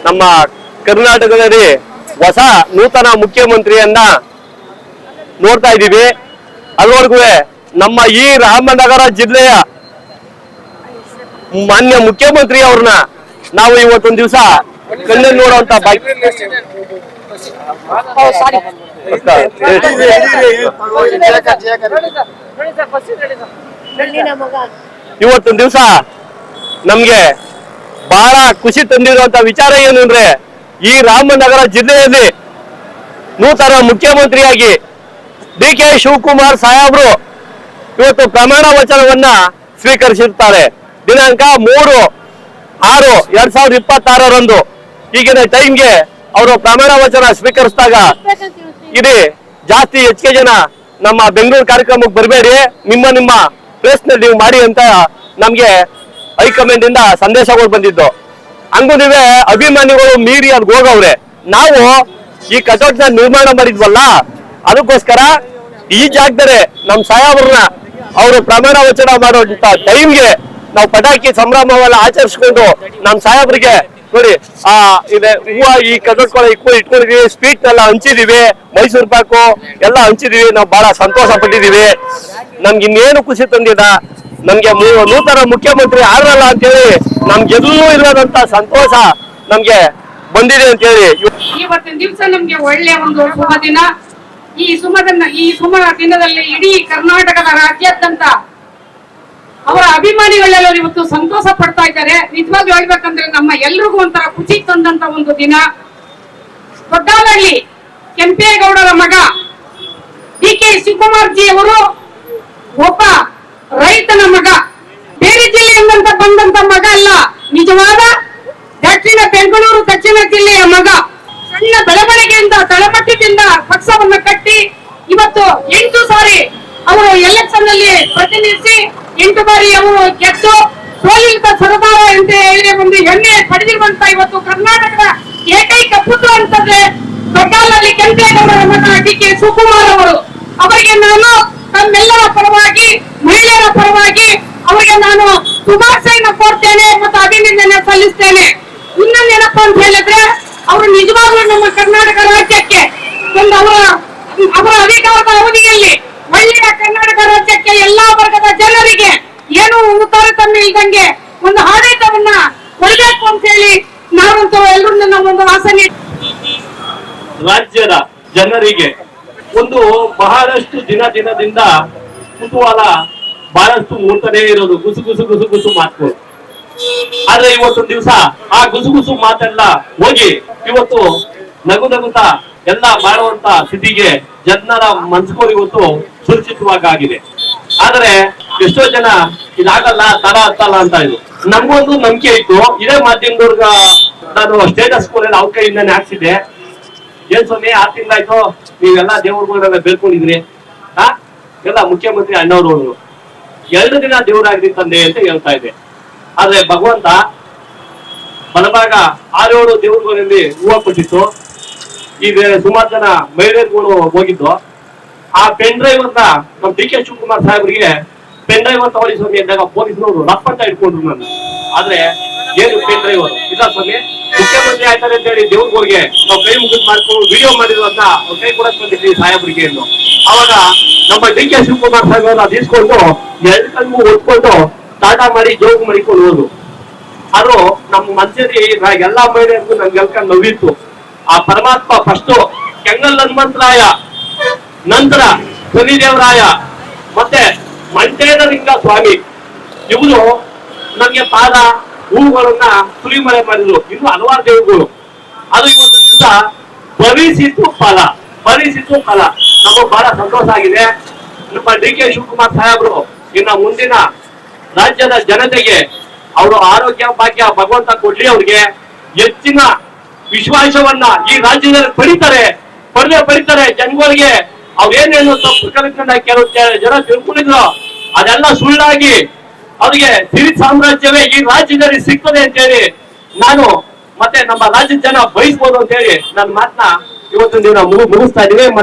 ನಮ್ಮ ಕರ್ನಾಟಕದಲ್ಲಿ ಹೊಸ ನೂತನ ಮುಖ್ಯಮಂತ್ರಿಯನ್ನ ನೋಡ್ತಾ ಇದ್ದೀವಿ. ಅದ್ರವರೆಗೂ ನಮ್ಮ ಈ ರಾಮನಗರ ಜಿಲ್ಲೆಯ ಮಾನ್ಯ ಮುಖ್ಯಮಂತ್ರಿ ಅವ್ರನ್ನ ನಾವು ಇವತ್ತೊಂದು ದಿವಸ ಕಣ್ಣಲ್ಲಿ ನೋಡುವಂತ ಇವತ್ತೊಂದು ದಿವಸ ನಮ್ಗೆ ಬಹಳ ಖುಷಿ ತಂದಿರುವಂತ ವಿಚಾರ ಏನು ಅಂದ್ರೆ, ಈ ರಾಮನಗರ ಜಿಲ್ಲೆಯಲ್ಲಿ ನೂತನ ಮುಖ್ಯಮಂತ್ರಿಯಾಗಿ DK ಶಿವಕುಮಾರ್ ಸಾಹೇಬ್ರು ಇವತ್ತು ಪ್ರಮಾಣ ವಚನವನ್ನ ಸ್ವೀಕರಿಸಿರ್ತಾರೆ. ದಿನಾಂಕ 3/6/2026 ಈಗಿನ ಟೈಮ್ಗೆ ಅವರು ಪ್ರಮಾಣ ವಚನ ಸ್ವೀಕರಿಸಿದಾಗ ಇಡೀ ಜಾಸ್ತಿ ಹೆಚ್ಚಿಗೆ ಜನ ನಮ್ಮ ಬೆಂಗಳೂರು ಕಾರ್ಯಕ್ರಮಕ್ಕೆ ಬರಬೇಡಿ, ನಿಮ್ಮ ಪ್ಲೇಸ್ ನಲ್ಲಿ ನೀವು ಮಾಡಿ ಅಂತ ನಮ್ಗೆ ಹೈಕಮಾಂಡ್ ಇಂದ ಸಂದೇಶಗಳು ಬಂದಿದ್ದು. ಹಂಗೂ ನೀವೇ ಅಭಿಮಾನಿಗಳು ಮೀರಿ ಅದ್ಗೆ ಹೋಗವ್ರೆ. ನಾವು ಈ ಕಟೌಟ್ ನ ನಿರ್ಮಾಣ ಮಾಡಿದ್ವಲ್ಲ, ಅದಕ್ಕೋಸ್ಕರ ಈ ಜಾಗದಲ್ಲಿ ನಮ್ ಸಾಹೇಬ್ರನ್ನ ಅವರು ಪ್ರಮಾಣ ವಚನ ಮಾಡುವಂತ ಟೈಮ್ಗೆ ನಾವು ಪಟಾಕಿ ಸಂಭ್ರಮವೆಲ್ಲ ಆಚರಿಸ್ಕೊಂಡು ನಮ್ ಸಾಹೇಬ್ರಿಗೆ ನೋಡಿ ಹೂವ ಈ ಕಟೌಟ್ ಇಟ್ಕೊಂಡಿದೀವಿ, ಸ್ವೀಟ್ ಎಲ್ಲ ಹಂಚಿದೀವಿ, ಮೈಸೂರು ಪಾಕು ಎಲ್ಲ ಹಂಚಿದೀವಿ. ನಾವು ಬಹಳ ಸಂತೋಷ ಪಟ್ಟಿದೀವಿ. ನಮ್ಗೆ ಇನ್ನೇನು ಖುಷಿ ತಂದಿದ, ನಮ್ಗೆ ನೂತನ ಮುಖ್ಯಮಂತ್ರಿ ಆದ್ರಲ್ಲ ಅಂತೇಳಿ ನಮ್ಗೆಲ್ಲೂ ಇಲ್ಲದಂತ ಸಂತೋಷ ನಮ್ಗೆ ಬಂದಿದೆ ಅಂತ ಹೇಳಿ ಇವತ್ತಿನ ದಿವಸ ನಮ್ಗೆ ಒಳ್ಳೆ ಒಂದು ಶುಭ ದಿನ. ಈ ಶುಭ ದಿನದಲ್ಲಿ ಇಡೀ ಕರ್ನಾಟಕದ ರಾಜ್ಯಾದ್ಯಂತ ಅವರ ಅಭಿಮಾನಿಗಳೆಲ್ಲರೂ ಇವತ್ತು ಸಂತೋಷ ಪಡ್ತಾ ಇದ್ದಾರೆ. ನಿಜವಾಗ್ಲೂ ಹೇಳ್ಬೇಕಂದ್ರೆ ನಮ್ಮ ಎಲ್ರಿಗೂ ಒಂಥರ ಖುಷಿ ತಂದಂತ ಒಂದು ದಿನ. ದೊಡ್ಡಹಳ್ಳಿ ಕೆಂಪೇಗೌಡರ ಮಗ DK ಶಿವಕುಮಾರ್ ಜಿ ಅವರು ಒಬ್ಬ ರೈತನ ಮಗ, ಬೇರೆ ಜಿಲ್ಲೆಯಿಂದ ಬಂದಂತ ಮಗ ಅಲ್ಲ, ನಿಜವಾದ ದಕ್ಷಿಣ ಬೆಂಗಳೂರು ದಕ್ಷಿಣ ಜಿಲ್ಲೆಯ ಮಗ. ಸಣ್ಣ ಬೆಳವಣಿಗೆಯಿಂದ ತಳಮಟ್ಟದಿಂದ ಪಕ್ಷವನ್ನು ಕಟ್ಟಿ ಇವತ್ತು 8 ಸಾರಿ ಅವರು ಎಲೆಕ್ಷನ್ ನಲ್ಲಿ ಪ್ರತಿನಿಧಿಸಿ 8 ಬಾರಿ ಅವರು ಗೆದ್ದು ಸೋಲಿತ ಸರದಾರ ಅಂತ ಹೇಳಿ ಒಂದು ಹೆಮ್ಮೆ ಪಡೆದಿರುವಂತ ಇವತ್ತು ಕರ್ನಾಟಕದ ಏಕೈಕ ಪುತ್ರ ಅಂತಂದ್ರೆ ದೊಡ್ಡಹಳ್ಳಿ ಕೆಂಪೇಗೌಡರ ಮಗ DK ಶಿವಕುಮಾರ್ ಅವರು. ಅವರಿಗೆ ನಾನು ತಮ್ಮೆಲ್ಲರ ಪರವಾಗಿ, ಮಹಿಳೆಯರ ಪರವಾಗಿ ಅವರಿಗೆ ನಾನು ಶುಭಾಶಯನ ಕೋರ್ತೇನೆ ಮತ್ತು ಅಭಿನಂದನೆ ಸಲ್ಲಿಸ್ತೇನೆ. ಇನ್ನೊಂದೇನಪ್ಪ ಅಂತ ಹೇಳಿದ್ರೆ, ಅವರು ನಿಜವಾಗ್ಲೂ ನಮ್ಮ ಕರ್ನಾಟಕ ರಾಜ್ಯಕ್ಕೆ ಒಂದು ಅವರ ಅಧಿಕಾರದ ಅವಧಿಯಲ್ಲಿ ಒಳ್ಳೆಯ ಕರ್ನಾಟಕ ರಾಜ್ಯಕ್ಕೆ ಎಲ್ಲಾ ವರ್ಗದ ಜನರಿಗೆ ಏನು ತಾರತಮ್ಯ ಇದ್ದಂಗೆ ಒಂದು ಆಡಳಿತವನ್ನ ಕೊಡಬೇಕು ಅಂತ ಹೇಳಿ ನಾವಂತೂ ಎಲ್ಲರೂ ನಮ್ಮ ಒಂದು ಆಸನೆ. ರಾಜ್ಯದ ಜನರಿಗೆ ಒಂದು ಬಹಳಷ್ಟು ದಿನದಿಂದ ಕುತೂಹಲ ಬಹಳಷ್ಟು ಮೂಡ್ತಾನೆ ಇರೋದು, ಗುಸು ಮಾತುಗಳು. ಆದ್ರೆ ಇವತ್ತೊಂದು ದಿವಸ ಆ ಗುಸು ಮಾತೆಲ್ಲ ಹೋಗಿ ಇವತ್ತು ನಗುತ್ತಾ ಎಲ್ಲ ಮಾಡುವಂತ ಸ್ಥಿತಿಗೆ ಜನರ ಮನಸ್ಸುಗಳು ಇವತ್ತು ಸುರಕ್ಷಿತವಾಗಿದೆ. ಆದ್ರೆ ಎಷ್ಟೋ ಜನ ಇದಾಗಲ್ಲ, ತರ ಹತ್ತಲ್ಲ ಅಂತ ಇದ್ರು. ನಮ್ಗೊಂದು ನಂಬಿಕೆ ಇತ್ತು. ಇದೇ ಮಾಧ್ಯಮದವ್ರಗ ನಾನು ಸ್ಟೇಟಸ್ ಕೋಲಲ್ಲಿ ಅವ್ರ ಕೈಯಿಂದಾನೆ ಹಾಕ್ಸಿದ್ದೆ. ಏನ್ ಸ್ವಾಮಿ 6 ತಿಂಗಳಾಯ್ತು ನೀವೆಲ್ಲ ದೇವ್ರಗಳನ್ನೆಲ್ಲ ಬೇಡ್ಕೊಂಡಿದ್ರಿ, ಎಲ್ಲ ಮುಖ್ಯಮಂತ್ರಿ ಅಣ್ಣವ್ರು 2 ದಿನ ದೇವರಾಗ್ರಿ ತಂದೆ ಅಂತ ಹೇಳ್ತಾ ಇದೆ. ಆದ್ರೆ ಭಗವಂತ ಬಲಭಾಗ 6-7 ದೇವ್ರಗಳಲ್ಲಿ ಹೂವು ಕೊಟ್ಟಿತ್ತು. ಈಗ ಸುಮಾರು ಜನ ಮಹಿಳೆಯರುಗಳು ಹೋಗಿದ್ದು. ಆ ಪೆನ್ ಡ್ರೈವ್ ಅಂತ ನಮ್ DK ಶಿವಕುಮಾರ್ ಸಾಹೇಬ್ರಿಗೆ ಪೆನ್ ಡ್ರೈವ್ ತಗೊಳ್ಳಿ ಸ್ವಾಮಿ ಅಂದಾಗ ಪೊಲೀಸ್ನವರು ರಪ್ಪಂತ ಇಟ್ಕೊಂಡ್ರು ನನ್ನ. ಆದ್ರೆ ಏನು ಪೆನ್ ಡ್ರೈವ್ ಇಲ್ಲ ಸ್ವಾಮಿ, ಮುಖ್ಯಮಂತ್ರಿ ಆಯ್ತಾರೆ ಅಂತ ಹೇಳಿ ದೇವ್ರಿಗೆ ನಾವು ಕೈ ಮುಗಿದ್ ಮಾಡ್ಕೊಂಡು ವಿಡಿಯೋ ಮಾಡಿದ್ರು ಅಂತ ಕೈ ಕೊಡಕ್ ಬಂದಿದ್ವಿ ಸಾಹೇಬ್ರಿಗೆ ಎಂದು. ಅವಾಗ ನಮ್ಮ DK ಶಿವಕುಮಾರ್ ಸಾಹೇಬ್ ಅದು ಇಸ್ಕೊಂಡು 2 ಕಣ್ಣು ಒತ್ಕೊಂಡು ಟಾಟಾ ಮಾಡಿ ಜೋಗು ಮಾಡಿಕೊಂಡು ಹೋದ್ರು. ಆದ್ರೂ ನಮ್ಮ ಮನಸ್ಸಲ್ಲಿ ಎಲ್ಲಾ ಮಹಿಳೆಯರಿಗೂ ನಮ್ಗೆ ಎಲ್ಕೊಂಡು ನೋವಿತ್ತು. ಆ ಪರಮಾತ್ಮ ಫಸ್ಟ್ ಕೆಂಗಲ್ ಹನುಮಂತರಾಯ, ನಂತರ ಶನಿದೇವರಾಯ, ಮತ್ತೆ ಮಂಟೇನಲಿಂಗ ಸ್ವಾಮಿ ಇವರು ನಮ್ಗೆ ಪಾದ ಹೂವುಗಳನ್ನ ಸುರಿಮಳೆ ಮಾಡಿದ್ರು. ಇನ್ನು ಹಲವಾರು ದೇವರುಗಳು. ಅದು ಇವತ್ತು ದಿವಸ ಭವಿಸಿದ್ದು ಫಲ ನಮಗೆ ಬಹಳ ಸಂತೋಷ ಆಗಿದೆ. ನಮ್ಮ DK ಶಿವಕುಮಾರ್ ಸಾಹೇಬ್ರು ಇನ್ನ ಮುಂದಿನ ರಾಜ್ಯದ ಜನತೆಗೆ ಅವರು ಆರೋಗ್ಯ ಭಾಗ್ಯ ಭಗವಂತ ಕೊಡ್ಲಿ, ಅವ್ರಿಗೆ ಹೆಚ್ಚಿನ ವಿಶ್ವಾಸವನ್ನ ಈ ರಾಜ್ಯದಲ್ಲಿ ಪಡಿತಾರೆ ಜನಗಳಿಗೆ. ಅವ್ರೇನೇನು ತಪ್ಪು ಕಲಿತಂದ ಕೆಲವು ಜನ ತಿಳ್ಕೊಂಡಿದ್ರು, ಅದೆಲ್ಲ ಸುಳ್ಳಾಗಿ ಅವ್ರಿಗೆ ಸಿರಿ ಸಾಮ್ರಾಜ್ಯವೇ ಈ ರಾಜ್ಯದಲ್ಲಿ ಸಿಗ್ತದೆ ಅಂತ ಹೇಳಿ ನಾನು ಮತ್ತೆ ನಮ್ಮ ರಾಜ್ಯದ ಜನ ಬಯಸ್ಬೋದು ಅಂತ ಹೇಳಿ ನನ್ನ ಮಾತನ್ನ ಇವತ್ತು ನೀವು ಮುಗಿಸ್ತಾ ಇದೀವಿ.